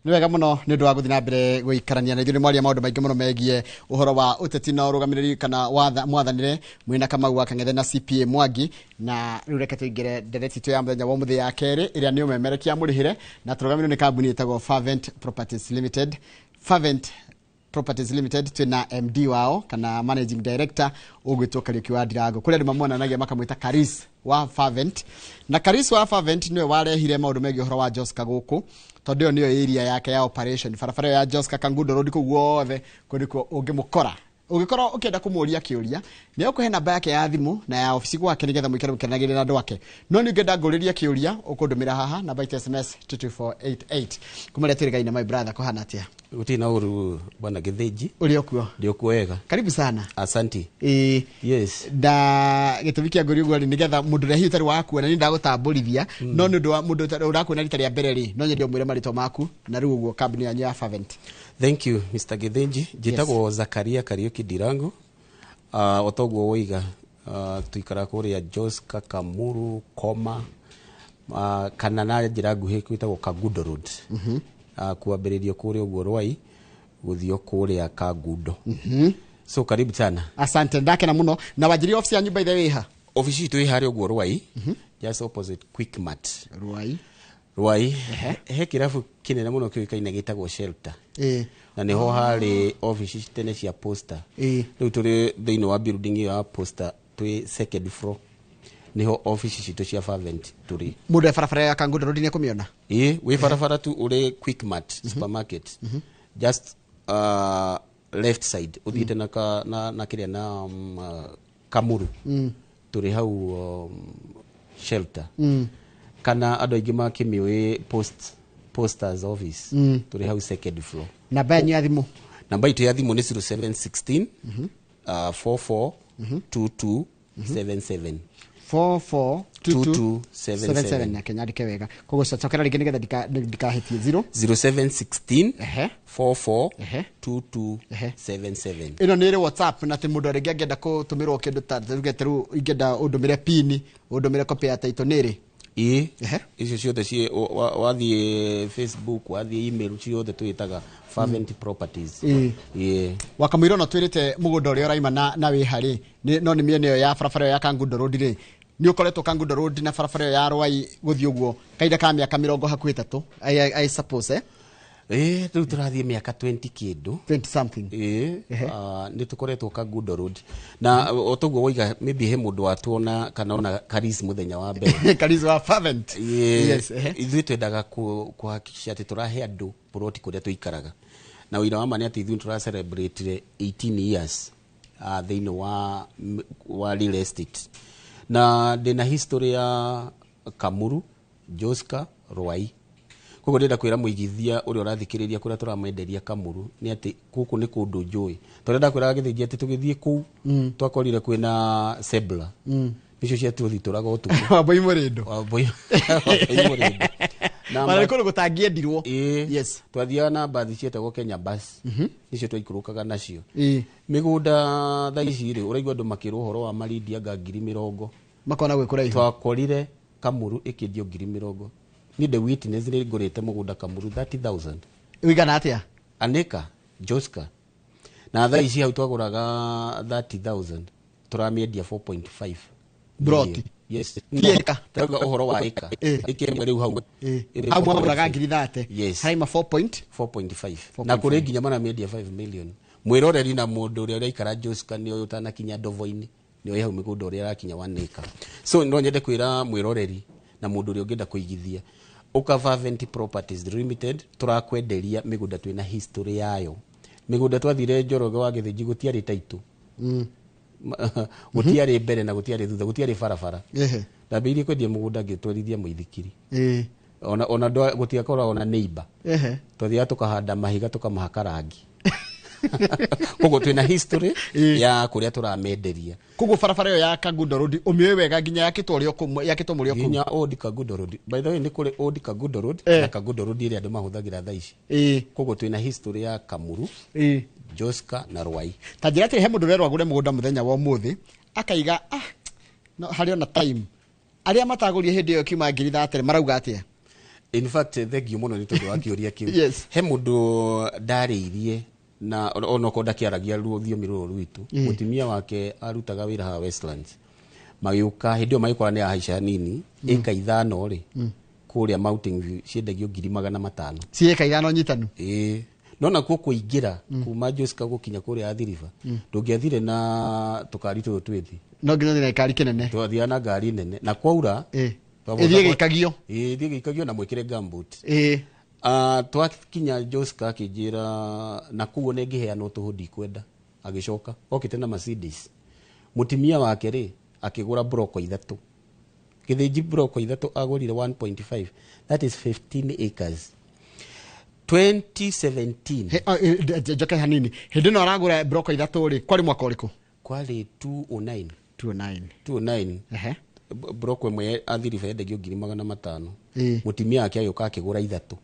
Nĩ wega mũno nĩ ũndũ wa gũthiĩ na mbere gũikarania na ithuĩ nĩ mwaria maũndũ maingĩ mũno megiĩ ũhoro wa ũteti na ũrũgamĩrĩri kana mwathanĩre mwĩna Kamau wa Kang'ethe na CPA Mwangi, na rĩu reke tũingĩre ndereti tu ya mũthenya wa mũthĩ ya kerĩ ĩrĩa nĩ ũmemerekia mũrĩhĩre na tũrũgamĩrĩrwo nĩ kambuni ĩtagwo Fervent Properties Limited. Fervent Properties Limited twina MD wao kana managing director ũgwĩtwo Kariuki wa Ndirango, kũrĩa andũ mamwonanagia makamwĩta Karis wa Fervent, na Karis wa Fervent nĩwe warehire maũndũ megiĩ ũhoro wa Joska gũkũ, tondũ nĩyo area yake ya operation. Barabara ya Joska Kangundo Road kũu guothe kũrĩkwo ũngĩmũkora ũngĩkorwo ũkĩenda kũmũria kĩũria nĩ ũkũhe namba yake ya thimũ na ya ofisi gwake nĩgetha mũikare mũkĩranagĩrĩra na andũ ake. No nĩ ũngĩenda ngũrĩria kĩũria ũkũndũmĩra haha namba ya SMS 22488. Kũmarĩa tũrĩgaine my brother kũhana atĩa? Utina uru bwana Githinji. Uri okuo? Ndi okuwega. Karibu sana. Asante. Yes. Da gĩtũmi kĩa ngũri ũguo nĩgetha mũndũ ũrĩa hihi ũtarĩ wakuona nĩ ndagũtambũrithia no nĩ ũndũ wa mũndũ ũrakuona rita rĩa mbere rĩ no nyende ũmwĩre marĩtwa maku na rĩu ũguo kambuni yanyu ya Fervent. Thank you Mr. Githinji. Njĩtagwo Zakaria Kariuki Ndirango. Otoguo woiga tuikara kũrĩa Joska, Kamuru, Koma, kana na njĩra nguhĩ kwĩtagwo Kangundo Road. Kuambĩrĩrio kũrĩa ũguo Rwai gũthio kũrĩa Kangundo. So karibu sana. Asante ndake na muno. Na wajiri ofisi ya nyumba ile weha? Ofisi tu ihari ũguo Rwai. Just opposite Quickmart. Rwai. He kirafu kinene muno kĩoĩkaine gĩtagwo Shelter. Na niho harĩ ofisi tene cia Posta. Rĩu tũrĩ thĩinĩ wa building ya Posta twĩ second floor. Niho ofisi citũ cia Fervent tũrĩ. Mũndũ wa barabara ya Kangundo Road nĩ kũmĩona? Wĩ barabara tu ũrĩ Quickmart supermarket. Just left side uthiĩte na kĩrĩa na Kamuru. Tũrĩ hau Shelter. Kana andũ aingĩ makĩmĩũĩ Posters office. Tũrĩ hau second floor. Namba yanyu ya thimũ? Namba itũ ya thimũ nĩ 0716 44 2277. 442277 na Kenya ndike wega kogo cocokera rĩngĩ nĩgetha ndikahetie 0716 44 2277. Ĩno nĩ WhatsApp na mũndũ rĩngĩ angĩenda kũtũmĩrwo kĩndũ ta rĩu ingĩenda ũndũmĩre pin ũndũmĩre copy ya title nĩrĩ icio ciothe wathiĩ Facebook wathiĩ email ciothe twĩtaga Fervent Properties. Wakamwĩra no twĩrĩte mũgũnda ũrĩa ũraima na wĩ harĩ no nĩ mĩena ĩyo ya barabara ya Kangundo Road rĩ nĩ ũkoretwo Kangundo Road na barabara ya Rwai gũthiĩ ũguo kaida ka mĩaka 30 I suppose rĩu tũrathiĩ mĩaka 20 kĩndũ 20 something nĩ tũkoretwo Kangundo Road na otoguo woiga maybe he mũndũ watuona kana ona Karis mũthenya wa mbere Karis wa Fervent. Ithuĩ twendaga kuhakikisha atĩ tũrahe andũ plot kũrĩa tũikaraga na wĩra wa mani atĩ ithuĩ tũra celebrate 18 years thĩinĩ wa real estate na ndĩna history ya Kamuru, Joska, Rwai. Koguo ndĩrenda kwĩra mũigithia ũrĩa ũrathikĩrĩria kũrĩa tũramwenderia Kamuru nĩ atĩ gũkũ nĩ kũndũ njũĩ. Tũrenda kwĩra Githinji atĩ tũgĩthiĩ kũu twakorire kwĩna Sebla. Nicio cia tũthi tũraga ũtukũ. Wamboi Mũrĩndũ. Wamboi Mũrĩndũ. Na mara kũrũ gũtangĩendirwo. Yes. Twathiaga na mbathi cietagwo Kenya Bus. Nicio twaikũrũkaga nacio. Mĩgũnda thaa ici rĩ ũraigua andũ makĩrwo ũhoro wa marindi anga 20,000. Makona gwĩ kũraihu. Twakorire Kamuru ĩkĩendio 20,000. Ni the witness nĩ ngũrĩte mũgũnda Kamuru 30,000. Wĩigana atĩa? Aneka Joska. Na thaa ici hau twagũraga 30,000. Tũramĩendia 4.5. Broti. Yes. Eka. Twaga ũhoro wa eka. Ĩkĩmwe rĩu hau. Hau mwagũraga 30,000. Yes. Haima 4.5. Na kũrĩ nginya manamĩendia 5 million. Mwĩroreri na mũndũ ũrĩa ũraikara Joska nĩ ũyũ ũtanakinya Ndovo-inĩ. Nĩ hau mĩgũnda ũrĩa arakinya 1 acre. So no nyende kwĩra mwĩroreri na mũndũ ũrĩa ũngĩenda kũigithia ũka Fervent Properties Limited tũrakwenderia mĩgũnda twĩna history yayo. Mĩgũnda twathire Njoroge wa Githinji gũtiarĩ taitũ. Gũtiarĩ mbere na gũtiarĩ thutha gũtiarĩ barabara. Ndambĩrĩirie kwendia mũgũnda ngĩtwarithia mũithikiri. Ona gũtiakoragwo ona neighbor. Twathiaga tũkahanda mahiga tũkamahaka rangi. Koguo twĩna history ya kũrĩa tũramenderia. Koguo barabara ĩyo ya Kangundo Road ũmĩoĩ wega nginya yakĩtwo mũrĩo kũu. Nginya Old Kangundo Road. By the way nĩ kũrĩ Old Kangundo Road na Kangundo Road ĩrĩa andũ mahũthagĩra thaa ici. Koguo twĩna history ya Kamuru, Joska na Rwai. Ta njĩra atĩ he mũndũ ũrerwo agũre mũgũnda mũthenya wa ũmũthĩ akaiga no harĩ ona time arĩa matagũrie hĩndĩ ĩyo kiuma 30,000 marauga atĩa? In fact thank you muno ni tondu wa kiuria kiu. Yes. He mundu ndariirie na ono ko ndakiaragia rũthiomi rũrũ rwitu. Mutimia wake arutaga wira ha Westlands. Magiuka hindio magikora ni ahaica nini eka ithano ri kuria Mountain View ciendagio 500,000. Si eka ithano nyitanu. Nona kuo kuingira kuma Joska gukinya kuria Athiriva ndungiathire na tukari tu twethi no nginya na ikari kinene twathia na ngari nene na kwaura ithie gikagio ithie gikagio na mwikire gambut twakinya Joska akijira na kuo ne ngiheana utuhudi kwenda agicoka okite na Mercedes mutimia wake ri akigura broko ithatu githiji broko ithatu agurire 1.5 that is 15 acres 2017 joka hanini hindi no aragura broko ithatu ri kwari mwaka uriku kwari 209 broko mwe Athiriva endagio 500,000 mutimia yake ayoka akigura ithatu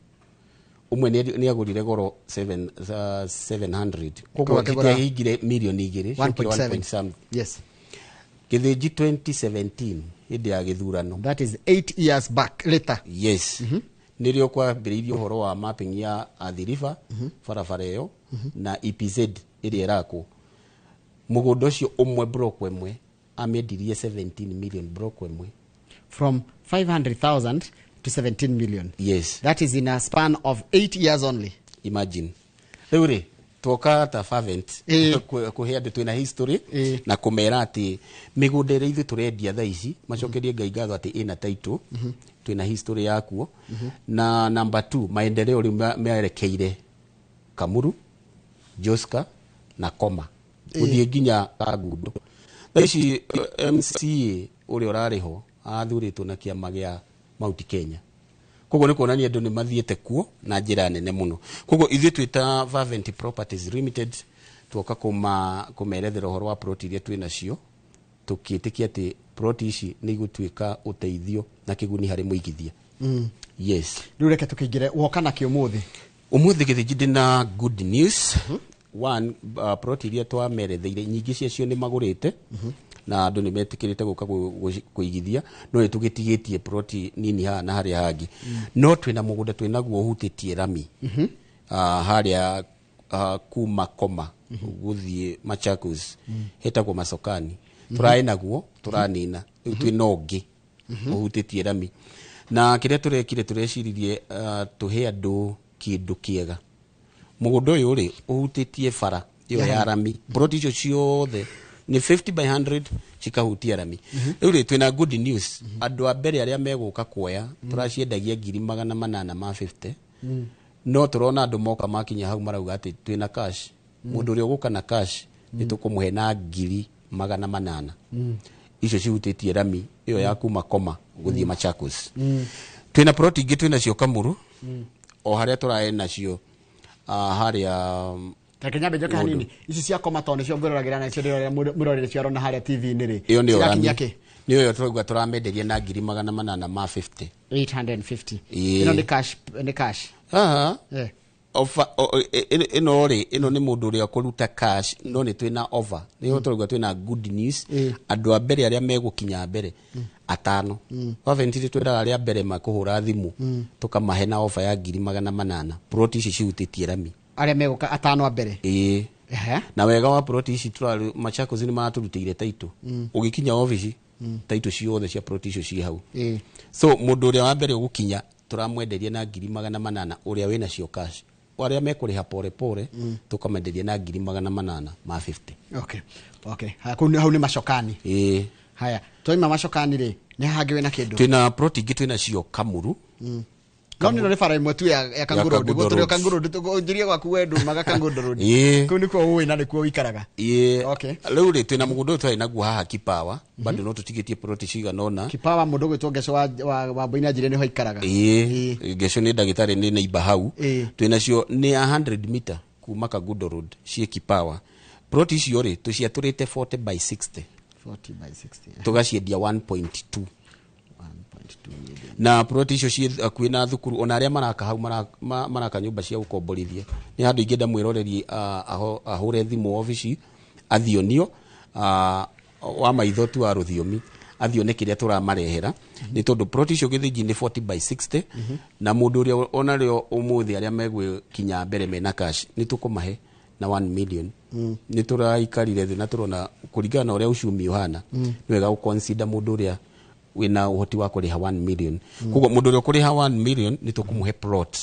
umwe ni agurire goro 700 koguo kigire milioni igiri 1.7 yes githiji 2017 hindi ya githurano that is 8 years back later yes nirio kwa biririo horo wa mapping ya Athiriva barabara iyo na EPZ iri erako mugundo ucio umwe broko emwe amedirie 17 million broko emwe from 500,000 to 17 million. Yes, that is in a span of 8 years only. Imagine riuri twoka ta fervent kuhe andu twina history na kumera ati migunda iri ithu turendia tha ici macokerie ngai ngatho ati ina title twina history yakuo na number 2 maendeleo ri merekeire Kamuru, Joska na Koma uthie nginya Kagundo tha ici MCA uri urariho athuritwo na kiama gia Mount Kenya koguo ni kuonania andu ni mathiete kuo na njira nene muno koguo ithuĩ twita Fervent Properties Limited twoka kumerethera uhoro wa plot iria twina cio tukitikia ati plot ici ni igutwika uteithio na kiguni hari muigithia yes riu reke tukingire woka na kiumuthi githiji ndina good news one plot iria twameretheire nyingi cio ni magurite na andu ni metikirite guka kuigithia no itugitigitie plot nini ha na hari hangi no twina mugunda twinaguo hutitie rami haria kuma Koma guthie Machakos hetagwo Masokani turai naguo turanina twina ungi hutitie rami na kiria turekire tureciririe tuhe andu kindu kiega mugunda uyu ri uhutitie bara yo ya rami plot icio ciothe ni 50 by 100 chikahutia rami riu ri twina good news andu a mbere aria meguka kuoya turaciendagia 850 no turona andu moka makinya hau marauga ati twina cash mundu uri uguka na cash nitukumuhe na 800 icio cihutitie rami iyo ya kuma Koma guthie Machakos twina plot ingi twina cio Kamuru o haria turae nacio haria Takenya bejoka hanini ici cia Koma tone cio ngororagira na cio ndio murorere cio rona haria TV ni ri ni yo turauga turamenderia na 850 ino ni cash ino ni mundu uri akuruta cash no ni twina offer ni turauga twina good news andu a mbere aria megukinya mbere atano Fervent twira aria mbere makuhura thimu tukamahe na offer ya 800 plot ici ciutitie rami aria meguka atano a mbere na wega wa plot ici turari Machakos ni maturutire title ugikinya office title ciothe cia plot icio ci hau so mundu uria wa mbere ugukinya turamwenderia na 800 uria wina cio cash waria mekuriha pore pore tukamenderia na 850 okay hau ni Macokani haya toima Macokani ri ni hangi wina kindu twina plot ingi twina cio Kamuru Kamu ni fara imwe tu ya Kangundo guturi Kangundo tugonjirie gwaku wendu maga Kangundo road ku ni kwa uwi na ni kwa wikaraga okay riu ri twina mugundo twai naguo haha Kipawa bado no tutigitie plot ciga nona Kipawa mundu gwitwo Ngeco wa Boina njire ni ho ikaraga Ngeco ni ndagitari ni neighbor hau twina cio ni 100 meter kuma Kangundo road cie Kipawa plot icio ri tuciaturite 40 by 60 tugaciendia 1.2 na plot icio ci akuina thukuru ona aria maraka hau maraka nyumba cia ukomborithia ni handu ingenda mwiroreri ahure thimu office athionio wa maitho tu a ruthiomi athione kiria turamarehera ni tondu plot icio githiji ni 40/60 na mundu uria onario umuthi aria megwe kinya mbere mena cash ni tukumahe na 1 million ni turaikarire thi na turona kuringana na uria ucumi uhana ni wega uconsider mundu uria wina uhoti wa kuriha 1 million kugo mundu uria kuriha 1 million ni tukumuhe plot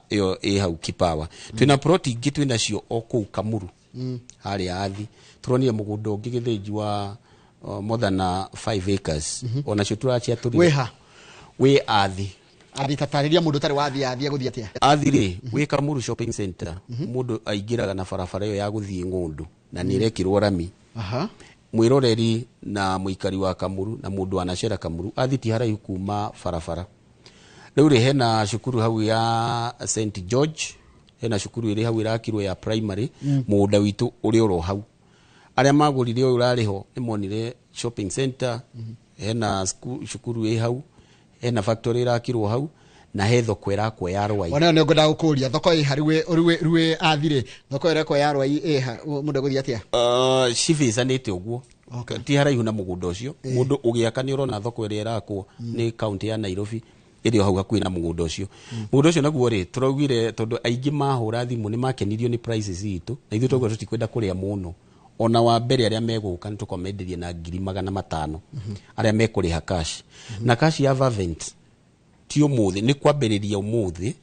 iyo hau Kipawa twina plot ingi twina cio oku Kamuru hari athi turonire mugunda ungi githiji wa more than 5 acres ona cio turachia turi we athi tatariria mundu tari wathi guthia atia athire we Kamuru shopping center mundu aingiraga na barabara iyo ya guthie Ngundu na nirekirwo rami mwiroreri na muikari wa Kamuru na mundu anacera Kamuru athiti haraihu kuma barabara riu ri hena cukuru hau ya St George hena cukuru iri hau irakirwo ya primary mugunda witu uri oro hau aria magurire uyu urariho ni monire shopping center hena cukuru iri hau hena factory irakirwo hau na he thoko irakwo ya Rwai ona ne ngoda gukuria thoko i hariwe ruwe athire thoko irakwo ya Rwai mundu guthia atia civizanite uguo ti haraihu na mugunda ucio mundu ugiaka ni urona thoko iri irakwo ni county ya Nairobi iri hau hakuhi na mugunda ucio naguo ri turaugire tondu aingi mahura thimu ni makenirio ni prices itu na ithu twaguo tutikwenda kuria muno ona wa mbere aria meguka ni tukomenderie na 500,000 aria mekuriha cash na cash ya Vavent ti umuthi ni kwambiriria umuthi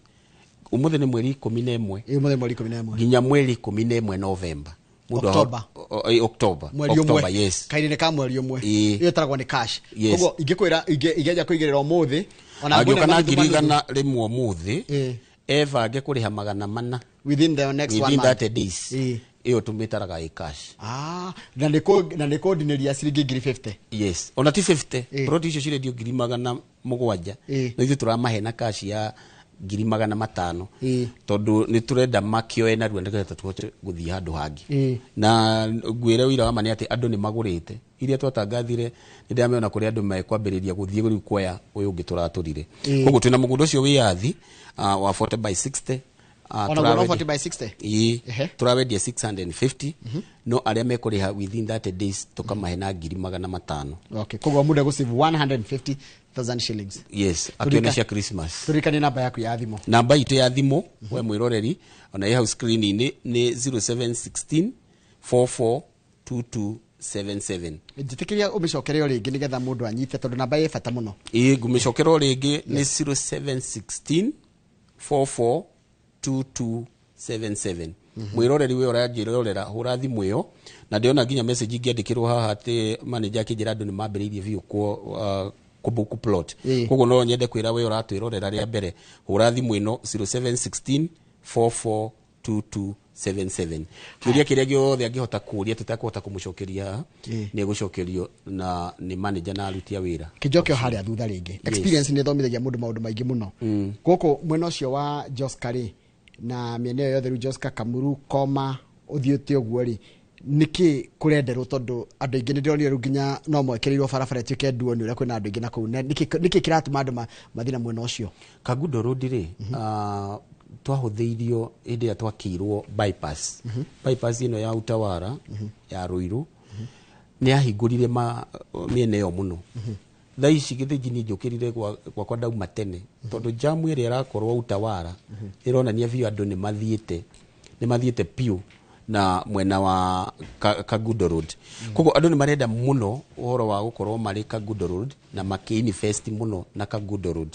ni mweri 11 ginya mweri 11 November October yes kairine ka mweri umwe iyo taragwa ni cash koguo ingikwira ingeja kuigirira umuthi ona agioka na ngirigana rimwe umuthi evange kuriha 400 within the next one month that days iyo tumitaraga i cash na niko ordinary ciringi 50 yes ona ti 50 plot icio cire dio 700 na ithu turamahe na cash ya 500,000 tondu ni turenda makioe na rwenda tuhote guthii handu hangi na ngwire wira wa mani ati andu ni magurite iria twatangathire ni ndameona kuri andu mekwambiriria guthii guri kuoya uyu ungi turaturire koguo twina mugunda ucio wiathi wa 40/60 ona 40/60 turawendia 650 no aria mekuriha within 30 days tukamahe na 500,000 okay koguo mundu gusave 150,000 shillings yes atuonesha Christmas turikane namba yaku ya thimu namba itu ya thimu we mwiroreri ona ya screen ni 0716 442277 njitikiria umicokerio ringi nigetha mundu anyite tondu namba ye bata muno ngumicokerio ringi ni 0716 442277 mwiroreri we urajirorera hura thimu iyo na ndiona nginya message ingiandikirwo haha ati manager akijira andu ni mambiriirie view kubuku plot koguo no nyende kwira we uratwirorera ria mbere hura thimu ino 0716 442277 kiria kiria giothe angihota kuria tutakuhota kumucokeria ni gucokerio na ni manager na arutia wira kijokio haria thutha ringi experience ni thomithagia mundu maundu maingi muno guku mwena ucio wa Joskari na mieneo yothe ru Joska Kamuru Koma uthiuti uguo ri niki kurenderwo tondu andu ingi ndironi ru nginya no mwekereirwo barabara tuke nduoni uria kwina andu ingi na kuu niki kiratuma andu mathina mwena ucio Kagundo Road ri twahutheirio indi ya twakirwo bypass bypass ino ya Utawara ya Ruiru ni yahingurire miene yo muno thaici githiji ni njukirire kwa ndauma tene tondu jamu iri irakorwo Utawara ironania vio andu ni mathiete piu na mwena wa Kagundo Road koguo andu ni marenda muno uhoro wa gukorwo mari Kagundo Road na makiinvest muno na Kagundo Road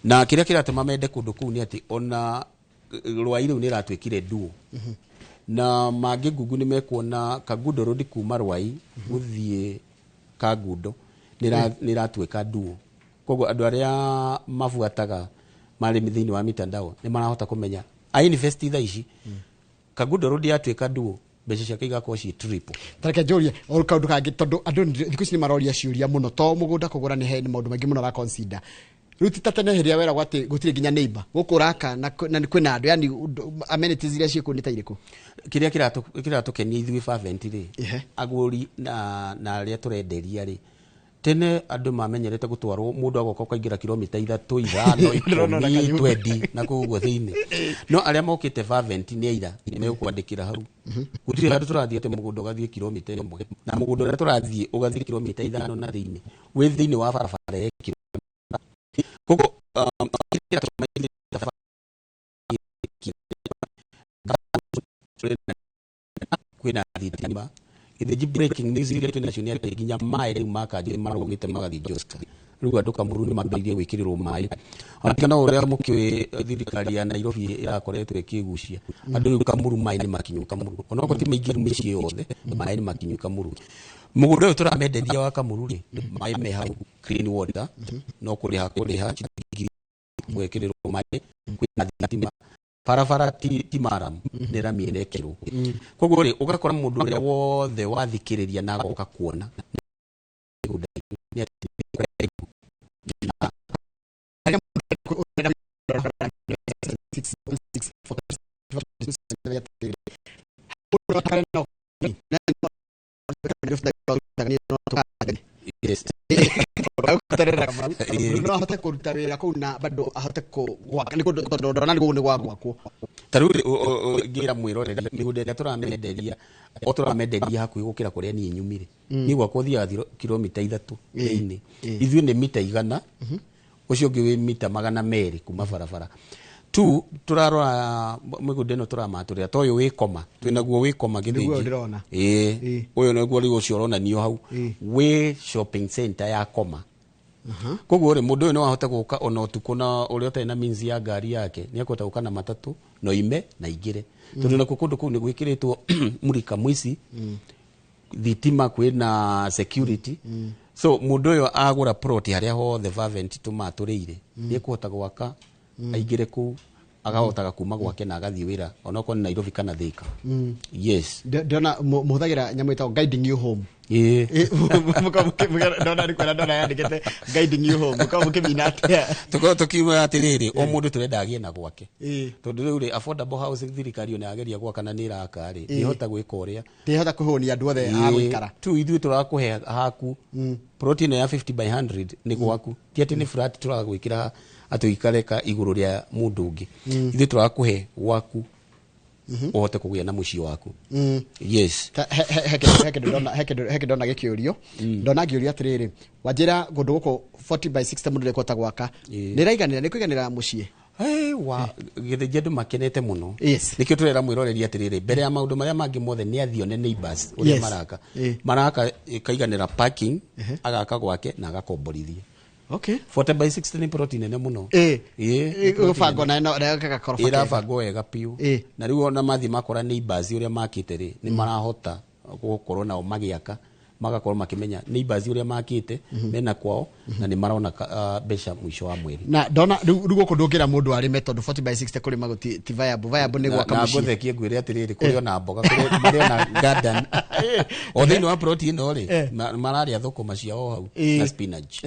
na kiria kiratuma mende kundu kuu ni ati ona Rwai riu ni ratwikire nduo na mangi ngugu ni mekuona Kagundo Road kuma Rwai guthie Kagundo ni ratwika nduo koguo andu aria mafuataga mari mithini wa mitandao ni marahota kumenya ai invest thaici Kagundo Road yatwika nduo mbeca ciake igakorwo ci triple tareke njurie o kaundu kangi tondu andu thiku ici ni maroria ciuria muno to mugunda kugura ni he ni maundu maingi muno ra consider ruti tatene hiria wera gwati gutire ginya neighbor gukuraka na kwina andu yani amenities iria ciku ni tairiku kiria kiratukenia ithui Vavent ri aguri na aria turenderia ri tene andu mamenyerete gutwarwo mundu agoka kaingira kilomita 3 5 20 na kuguo thiini no aria mokite fervent ni aira mekwandikira hau gutire handu turathie te mugundo gathie kilomita 1 na mugundo uria turathie ugathie kilomita 5 na thiini wi thiini wa barabara ya kogo kwina thitima the breaking news ile international ginya mai riu makaje marogite magathi Joska riu andu Kamuru ni mambirie gwikirirwo mai atikana uria mukiwe thirikari ya Nairobi irakoretwe ikigucia andu riu Kamuru mai ni makinyu Kamuru onako ti maingi micii yothe mai ni makinyu Kamuru mugundo uyu turamenderia wa Kamuru ri mai me hau clean water no kuriha gwikirirwo mai kwina thitima barabara ti maram nira mierekero koguo ri ugakora mundu uria wothe wathikiriria na goka kuona no ahote kuruta wira kuu na bado ahote gwaka ni gwakwo taruri gira mwirorera migundo ria turamenderia hakuhi gukira kuria ni nyumire ni gwakwo thia kilomita 3 thiini ithuĩ ni mita 100 ucio ngi wi mita 200 kuma barabara tu turarora migundo ino turamaturira toyo wi koma twinaguo wi koma githingi uyo niguo ri ucio uronanio hau wi shopping center ya koma koguo ri mundu no ahote guka ona utuku na uria tena na means ya ngari yake ni akota guka na matatu no ime na igire tondu na kundu kuu ni gwikiritwo murika mwisi thitima kwina security so mundu uyo agura plot haria hothe fervent tumaturiire ni kuhota gwaka aigire ku agahotaga kuma gwake na agathii wira onako ni Nairobi kana Thika yes ndona muhuthagira nyamu itago guiding you home ndona ni kwenda ndona yandikite guiding you home mukimina tukiuga atiriri o mundu turenda agie na gwake tondu riu ri affordable housing thirikari ni ageria gwaka na ni raka ri ihota gwika uria ihota kuhonia andu othe a gwikara tu ithu turakuhe haku protein ya 50 by 100 ni gwaku ti ati ni flat turagwikira atuikareka iguru ria mundu ungi ithu turakuhe gwaku uhote kugia na muci waku yes heke ndona gikiurio ndona giurio atiriri wajira gundu guko 40 by 60 mundu rekota gwaka ni raiganira ni kuiganira mucie wa githe andu makenete muno yes nikio turera mwiroreri atiriri mbere ya maundu maria mangi mothe ni athione neighbors uria maraka kaiganira parking agaka gwake na agakomborithia okay 40 by 60 ni protein ne muno ufango na no reka korofa ira fango wega piu na riu ona mathi makora neighbors uria makite ri ni marahota gukorwo nao magiaka magakorwo makimenya neighbors uria makite mena kwao na ni marona besha mwisho wa mweri na ndona riu guko ndungira mundu ari method 40 by 60 kuri maguti ti viable ni gwaka muci na ngothekie ngwire atiriri kuri ona mboga kuri ona garden o thini wa protein no ri mararia thukuma ciao hau na spinach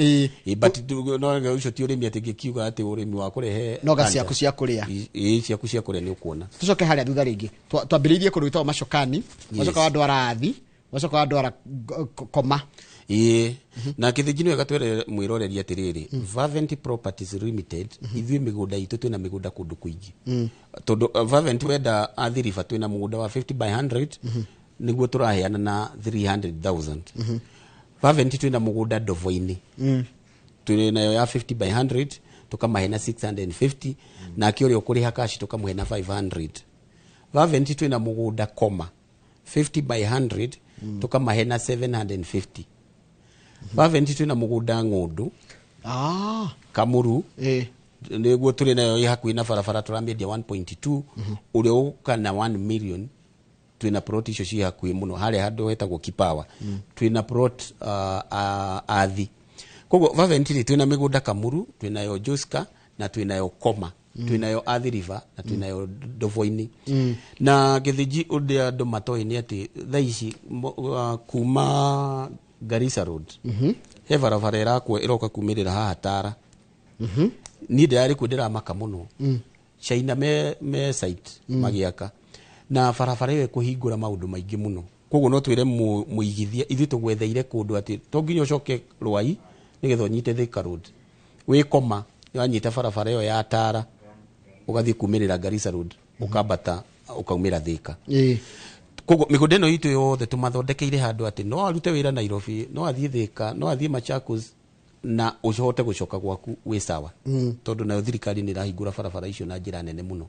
but no ucio ti urimi ati ngikiuga ati urimi wa kurehe no ga ciaku cia kuria ciaku cia kuria ni ukuona tucoke haria thutha ringi twambiririe kuruta macokani macoka wandu arathi macoka wandu ara koma na kithijini wega twere mwiroreri atiriri Fervent Properties Limited ithui migunda itu twina migunda kundu kuingi tondu Fervent wenda athirifa twina mugunda wa 50 by 100 niguo turaheana na 300,000 Fervent twina mugunda Ndovo-ini twina ya 50 by 100 tukamahena 650 na kiori ukuriha cash tukamahena 500 Fervent twina mugunda Koma 50 by 100 tukamahena 750 Fervent twina mugunda Ng'undu Kamuru niguo turi nayo ihakuhi na barabara turamendia 1.2 uria ukana 1 million twina plot icio ci hakuhi muno haria handu hetagwo Kipawa twina plot athi koguo Fervent twina migunda Kamuru twinayo Joska na twinayo Koma twinayo Athi River na twinayo Ndovo-ini na githiji undi andu matoi ni ati thaici kuma Garissa Road he barabara irakwo iroka kumirira haha Tara ni ndari kwendera maka muno China me site magiaka na barabara iyo kuhingura maundu maingi muno koguo no twire muigithia ithu tugwetheire kundu ati to nginya ucoke Rwai nigetha unyite Thika Road wi koma wanyita barabara yo ya Tara ugathie kumirira Garissa Road ukambata ukaumira Thika koguo migunda ino itu yothe tumathondekeire handu ati no arute wira Nairobi no athie Thika no athie Machakos na ucohote gucoka gwaku wi sawa tondu na thirikari ni rahingura barabara icio na njira nene muno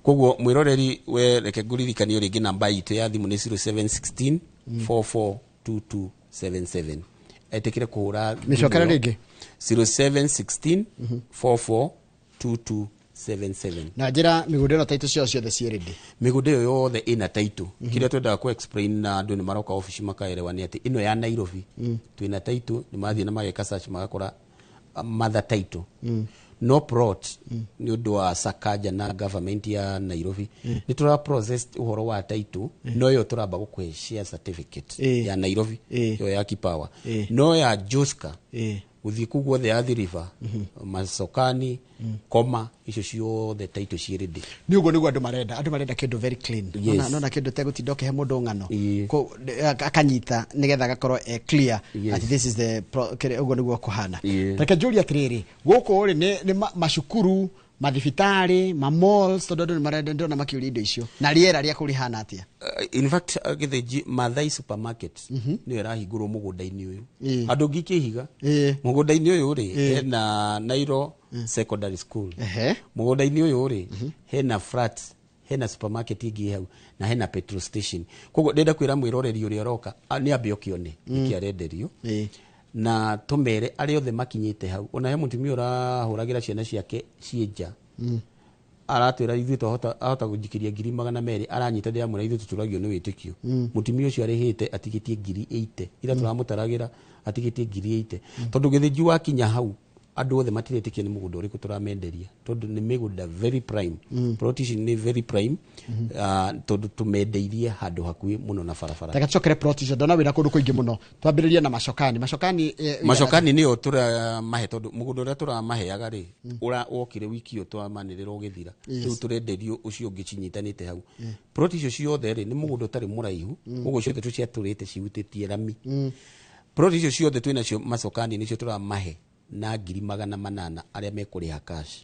koguo mwiroreri we reke nguririkanie ringi namba itu ya thimu ni 0716 442277 etikire kuhura micokera ringi 0716 442277 na njira migunda ino taito cio ciothe ciirindi migunda yo yothe ina taito kiria twendaga ku explain na andu ni maroka office makaerewa ni ati ino ya Nairobi twina taito ni mathie na mageka search magakora mother title no plot ni undu wa Sakaja na government ya Nairobi ni tura process uhoro wa title no yo turamba gukwe share certificate ya Nairobi yo ya Kipawa no ya Joska uthie kugwo the Athi River Masokani Koma icio cio the title ciirindi ni ugo niguo andu marenda kindu very clean nona kindu tegutindoke he mundu ngano ko akanyita nigetha gakorwo clear that this is the ugo niguo kuhana reke Julia Triri guku ri ni mashukuru mathibitari ma malls tondu ni marenda ndona makiuri indo icio na riera ria kuri hana atia in fact githeji Mathai supermarket ni irahingurwo mugunda-ini uyu andu ngikihiga mugunda-ini uyu ri hena Nairo secondary school mugunda-ini uyu ri hena flat hena supermarket ingi hau na hena petrol station koguo ndenda kwira mwiroreri uri oroka ni ambe okione ikiarenderio na tumere ari othe makinyite hau ona he mutumia urahuragira ciana ciake cienja aratwira ithu ahota gujikiria 200,000 aranyita ndi amura ithu tuturagio ni witikio mutumia ucio arihite atigitie 80,000 ira turamutaragira atigitie 80,000 tondu githiji wakinya hau andu othe matiretikia ni mugunda uriku turamenderia tondu ni migunda very prime protection ni very prime tondu tumendeirie handu hakui muno na barabara taka chokere protection ndona wira kundu kuingi muno twambiriria na macokani ni otura mahe tondu mugunda uria turamaheaga ri ura wokire wiki otwamanirira ugithira riu turenderio ucio ngicinyitanite hau protection ciothe ri ni mugunda utari muraihu ugo ciothe tuciaturite ciutitie rami protection ciothe twina cio macokani nicio turamahe na 800 aria mekuriha cash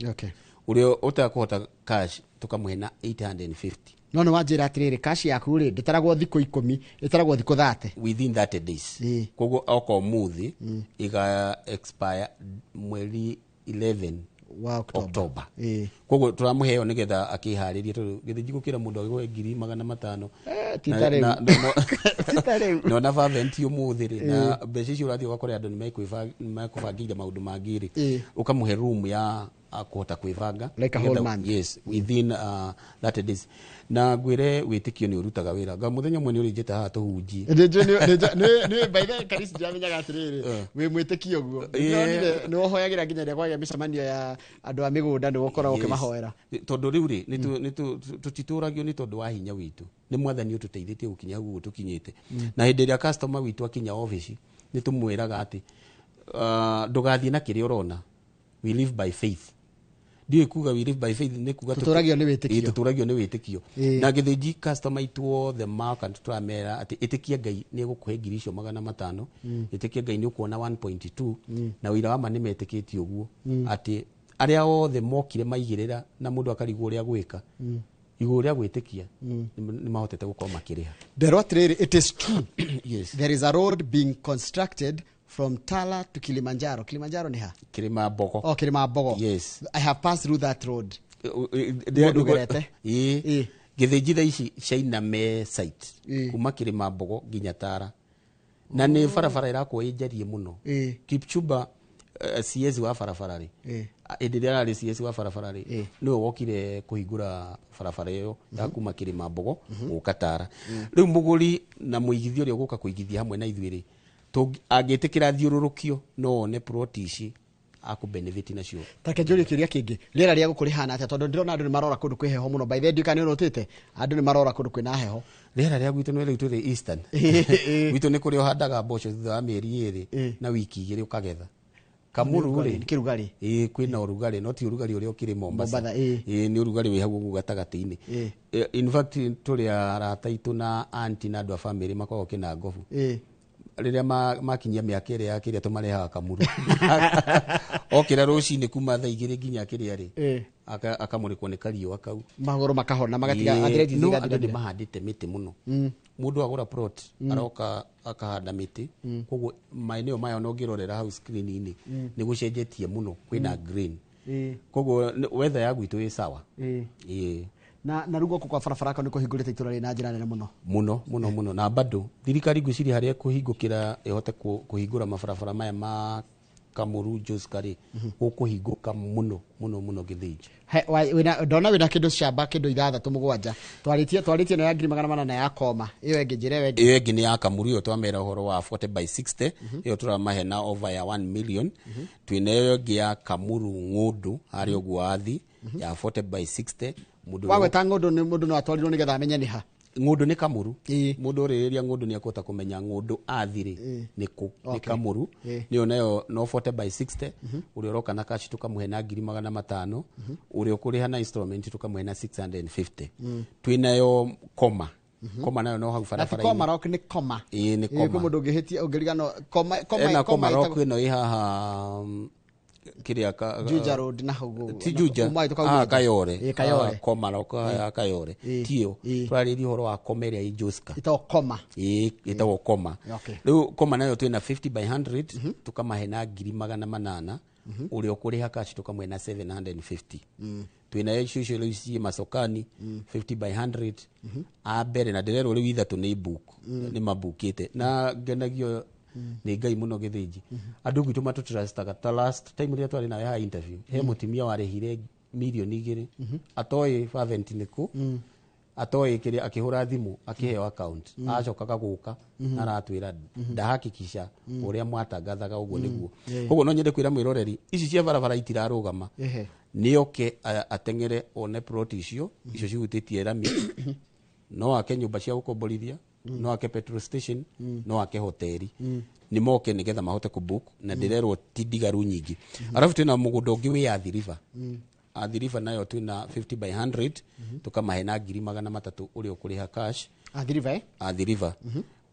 urio utakuhota cash tukamuhe na 850 no wanjira atiriri cash yaku ri nditaragwo thiko 10 itaragwo thiko 30 within 30 days koguo oko muthi iga expire mweri 11 wa October koguo turamuheo nigetha akihariria tondu githiji gukira mundu agwe 500 no na vaventi umuthiri na mbeca cio urathie ugakora andu ni mekubangire maundu mangiri ukamuhe room ya akuhota kwivanga like a whole month within 30 days na gwire witikio ni urutaga wira ga muthenya mwe ni urijita ha tuhunji ni by the Karisi jamenyaga atiriri we mwitikio guo ni wohoyagira nginya ria kwagya micemanio ya andu a migunda ni gukora ukimahoera tondu riu ri ni tutituragio ni tondu wa hinya witu ni mwathani ututeithitie gukinya guo tukinyite na hindi ria customer witu akinya office ni tumwiraga ati ndugathie na kiria urona we live by faith dio kuga we live by faith ni kuga tuturagio ni witikio na githiji customer itu the mark and tramera ati itikia ngai ni gukuhe 500,000 itikia ngai ni ukuona 1.2 na wira wa mani metikiti uguo ati aria othe mokire maigirira na mundu akarigwo ria gwika iguru ria gwitikia ni mahotete gukoma makiriha derwatriri it is true yes there is a road being constructed from Tala to Kilimanjaro. Kilimanjaro ni ha? Kilimambogo. Oh, Kilimambogo. Yes. I have passed through that road. Githiji ici China me site. Kuma Kilimambogo nginya Tara. Na ni barabara irakwo injarie muno. Kipchumba CS wa barabara ri. Endelea ri CS wa barabara ri. No wokire kuhingura barabara iyo ya kuma Kilimambogo ukatara. Riu muguri na muigithio ri uguka kuigithia hamwe na ithuiri. Agitikira thiururukio no ne protici aku benefit nacio take juri kiria kingi rera ria gukurihana ati tondu ndirona andu ni marora kundu kwi heho muno by the way kani urotite andu ni marora kundu kwina heho rera ria gwitu no ritu ri eastern gwitu ni kuri uhandaga mboco thutha wa mieri iri na wiki igiri ukagetha Kamuru ri kirugari kwina urugari no ti urugari uria ukiri Mombasa ni urugari wi hagu gatagati-ini in fact tuli arata itu na auntie na andu a family makao kina ngovu riria makinyia miaka iri yakiria tumarehaga Kamuru okira rucini kuma thaa 2 nginya kiria ri akamurikwo ni kariu akau magoro makahona magatiga athireti zigathira mahandite miti muno mundu agura plot aroka akahanda miti koguo maeneo mayo no ngirorera house screen-ini ni gucenjetie muno kwina green koguo weather ya gwitu ĩ sawa na rugo kwa barabara ko niko hingurite itura ri na njira nene muno na bado thirikari ngwiciri haria kuhingukira ihote kuhingura mabarabara maya ma Kamuru Joskari ukuhinguka muno Githiji ndona wina kindu shamba kindu 6-7 twaritie na ya 800 na ya koma iyo engi njire wendi iyo engi ni ya Kamuru iyo twamera horo wa 40/60 iyo turamahe na over ya 1 million twineyo engi ya Kamuru Ng'undu hari ogwo athi ya 40/60 mundu wagweta Ng'undu ni mundu no atwarirwo ni getha amenye ni ha Ng'undu ni Kamuru mundu uriria Ng'undu ni akota kumenya Ng'undu athiri niku ni Kamuru niyo nayo no 40/60 uri roka na cash tukamuhe na 500 uri ukuriha na installment tukamuhe na 650 twinayo koma nayo no hau barabara koma rock ni koma ni koma mundu ngihitia ungirigano koma rock ino ihaha kiria Juja Road na hugo ti Juja Kayore koma roka Kayore tio twariri horo wa komeria i Joska ito koma ito koma riu koma nayo twina 50/100 tukamahe na 800 uri ukuriha cash tukamwe na 750 twina issue riu ci masokani 50/100 a bere na derero riu ithatu ni book ni mabukite na ngenagio ni ngai muno Githiji andu gwitu matutrastaga ta last time ria twari nawe ha interview he mutimia warehire milioni 2 atoi fervent niku atoi kiri akihura thimu akiheo account acokaga guka aratwira ndahakikisha uria mwatangathaga uguo niguo koguo no nyende kwira mwiroreri ici cia barabara itirarugama nioke atengere one plot icio cihutitie rami no ake nyumba cia gukomborithia no ake petrol station no ake hoteli ni moke nigetha mahote kubook na ndirerwo tidigaru nyingi arafu twina mugundo ungi wi Athi River Athi River nayo twina 50/100 tukamahe na 300 uri ukuriha cash Athi River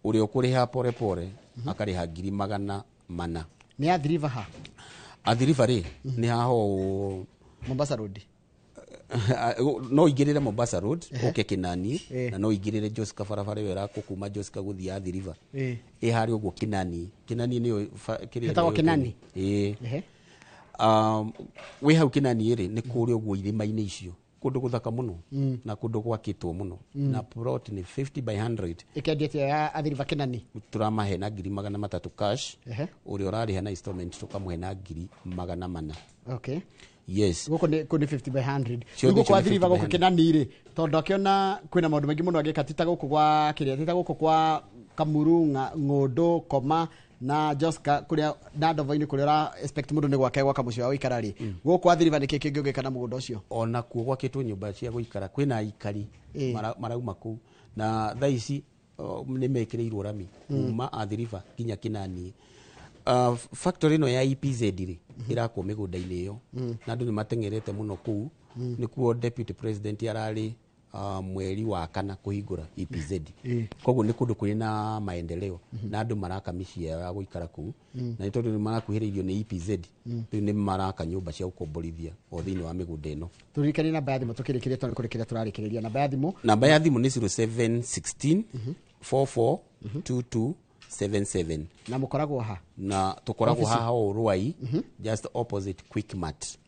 uri ukuriha pore akariha 400 ni Athi River ha Athi River ri ni haho Mombasa Road no igirire Mombasa Road uke Kinani na no igirire Joska barabara wera kuma Joska guthia Athi River hari uguo Kinani niyo kitagwo Kinani we hau Kinani ri ni kuri uguo irima-ini icio kundu guthaka muno na kundu gwakitwo muno na plot ni 50/100 ikendiete ya Athi River Kinani turamahe na 300 cash uri urariha na installment tukamuhe na 400 yes guko ni 50/100 guko Athi River guko Kinani ri tondu akiona kwina maundu maingi muno agikatita guko gwa kiria tita guko kwa Kamuru Ng'undu koma na Joska kuria na Ndovo-ini kuria ra expect mundu ni gwake gwaka mucio wa ikara ri guko Athi River niki kingi ugikana mugundo ucio ona kuo gwakitwo nyumba cia guikara kwina ikari marauma ku na thaici ni mekireirwo rami kuma Athi River nginya Kinani factory no ya EPZ ri irakwo migunda-ini iyo na andu ni matengerete muno kuu nikuo deputy president arari mweri wa kana kuhingura EPZ koguo ni kundu kuri na maendeleo na andu maraka micii ya guikara kuu na ni tondu ni marakuhiririo ni EPZ riu ni maraka nyumba cia gukomborithia o thiini wa migunda ino turikani namba ya thimu tukirikiria tondu kurikiria turarikiria namba ya thimu ni 0716 44 22 77 na mukoragwo ha na tukoragwo haha Ruai just opposite Quickmart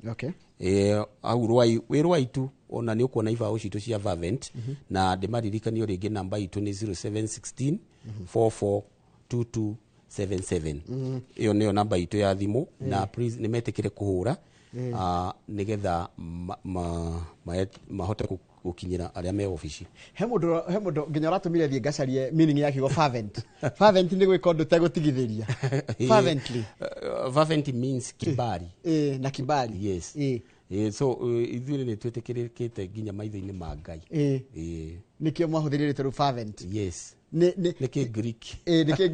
au Ruai tu ona ni ukuona ibao citu cia Fervent na ndimaririkani ringi namba itu ni 0716 44 2277 iyo niyo namba itu ya thimu na please nimetikire kuhura nigetha mahote gukinyira aria me office he mundu nginya ratumire thie ngacarie meaning yake go fervent ni gwika undu tegutigithiria fervent means kibali na kibali yes so ithuĩ ni twĩtĩkĩrĩkĩte nginya maitho-inĩ ma Ngai nikio mwahuthĩrĩte ru fervent yes niki Greek niki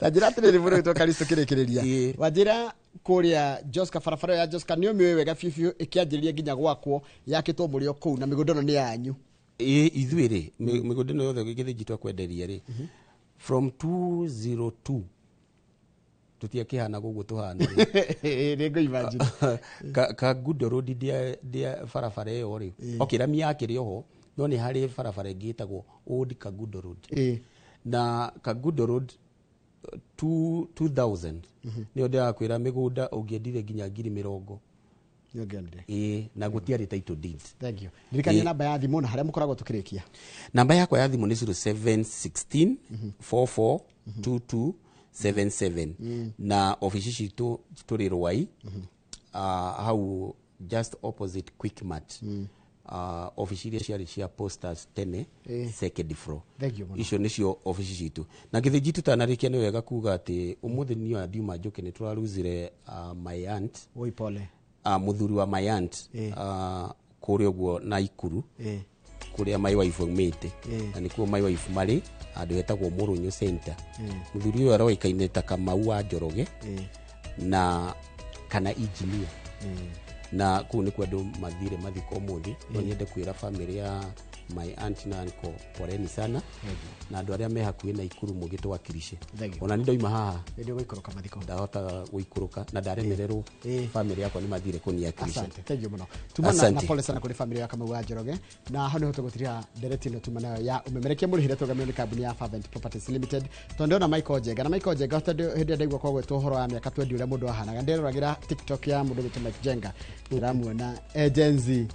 tajira tele buru to kalisto kirekereria wajira kuria Joska farafara ya Joska nio miwe wega fifiu ikianjiriria ginya gwakwo yakitwo murio kuu na migondono ni yanyu ithuire migondono yothe githijitwa kwenderia ri from 202 tutiakihana gugu tuhana ringo imagine ka good road dia farafara yo ri okirami yakiri oho no ni hari farafara ngitagwo old ka good road na ka good road 2000 ni onde akwira migunda ungiendire ginya 20,000 na gutiari title deed. Thank you. Dirikania namba ya thimu na haria mukoragwo tukirikia. Namba yakwa ya thimu ni 0716 44 2277 na office citu turi Rwai how just opposite Quickmart. Office iria ciari cia posters tene second floor. Icio nicio office citu na githiji tutanarikia ni wega kuga ati umuthi ni ya Diuma Njoki ni turaruzire my aunt Woipole muthuri wa my aunt kuri ogwo Naikuru kuria my wife mate na nikuo my wife mari andu etagwo Murunyu Center muthuri uyo aroikaine ta Kamau wa Njoroge na kana engineer na ku ni kwa ndo mathire mathiko muthi no nyende kwira family ya my aunt na uncle poreni sana na andu aria me hakuhi na Ikuru mugitwakirishe ona ni ndoima haha ndio guikuruka mathiko ndahota guikuruka na ndaremererwo family yakwa ni mathire kuniakirisha. Asante, thank you muno tumana na pole sana kuri family ya Kamau wa Njoroge na hano hoto gutiria direct no tumana ya umemerekia muri hire tugamio ni kambuni ya Fervent Properties Limited tondo na Michael Jega na Michael Jega hoto hindi ndaigwa kwa gwetwo horo ya miaka 20 uria mundu ahanaga nderoragira TikTok ya mundu gituma Jenga iramuona agency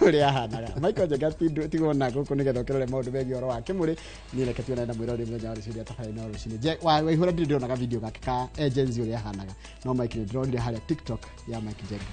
uria ahanaga Michael Jega tigona guku nigetha ukirore maundu megi oro wake muri ni reke tuone na mwirori mwenye wa riciria tafari na rucini je wa ihura ndio na video gake ka agency uria ahanaga no Mike ni drone haria TikTok ya Mike Jega.